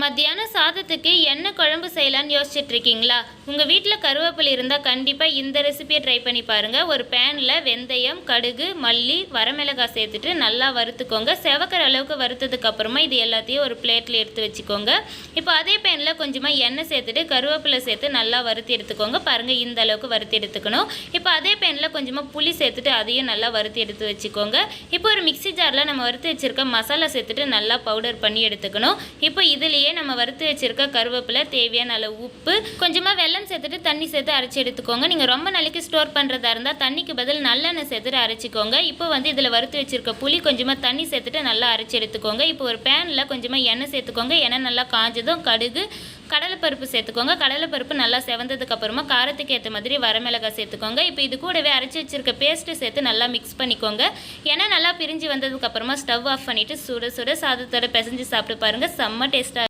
மத்தியான சாதத்துக்கு என்ன குழம்பு செய்யலான்னு யோசிச்சுட்டு இருக்கீங்களா? உங்கள் வீட்டில் கருவேப்பிலை இருந்தால் கண்டிப்பாக இந்த ரெசிபியை ட்ரை பண்ணி பாருங்கள். ஒரு பேனில் வெந்தயம், கடுகு, மல்லி, வரமிளகாய் சேர்த்துட்டு நல்லா வறுத்துக்கோங்க. செவக்கிற அளவுக்கு வறுத்ததுக்கு அப்புறமா இது எல்லாத்தையும் ஒரு பிளேட்டில் எடுத்து வச்சுக்கோங்க. இப்போ அதே பேனில் கொஞ்சமாக எண்ணெய் சேர்த்துட்டு கருவேப்பிலை சேர்த்து நல்லா வறுத்து எடுத்துக்கோங்க. பாருங்கள், இந்த அளவுக்கு வறுத்து எடுத்துக்கணும். இப்போ அதே பேனில் கொஞ்சமாக புளி சேர்த்துட்டு அதையும் நல்லா வறுத்து எடுத்து வச்சுக்கோங்க. இப்போ ஒரு மிக்ஸி ஜாரில் நம்ம வறுத்து வச்சுருக்க மசாலா சேர்த்துட்டு நல்லா பவுடர் பண்ணி எடுத்துக்கணும். இப்போ இதுலேயே நம்ம வறுத்து வச்சிருக்க கருவேப்பிலை, தேவையான அளவு உப்பு, கொஞ்சமாக வெல்லம் சேர்த்துட்டு தண்ணி சேர்த்து அரைச்சி எடுத்துக்கோங்க. நீங்கள் ரொம்ப நாளைக்கு ஸ்டோர் பண்ணுறதா இருந்தால் தண்ணிக்கு பதில் நல்லெண்ணெய் சேர்த்துட்டு அரைச்சிக்கோங்க. இப்போ இதில் வறுத்து வச்சிருக்க புளி கொஞ்சமாக தண்ணி சேர்த்துட்டு நல்லா அரைச்சி எடுத்துக்கோங்க. இப்போ ஒரு பேனில் கொஞ்சமாக எண்ணெய் சேர்த்துக்கோங்க. எண்ணெய் நல்லா காஞ்சதும் கடுகு, கடலைப்பருப்பு சேர்த்துக்கோங்க. கடலைப்பருப்பு நல்லா செவந்ததுக்கு அப்புறமா காரத்துக்கு ஏற்ற மாதிரி வரமிளகாய் சேர்த்துக்கோங்க. இப்போ இது கூடவே அரைச்சி வச்சிருக்க பேஸ்ட்டு சேர்த்து நல்லா மிக்ஸ் பண்ணிக்கோங்க. எண்ணெய் நல்லா பிரிஞ்சு வந்ததுக்கு அப்புறமா ஸ்டவ் ஆஃப் பண்ணிவிட்டு சுட சுட சாதத்தோட பிசைஞ்சு சாப்பிட்டு பாருங்கள். செம்ம டேஸ்ட்டாக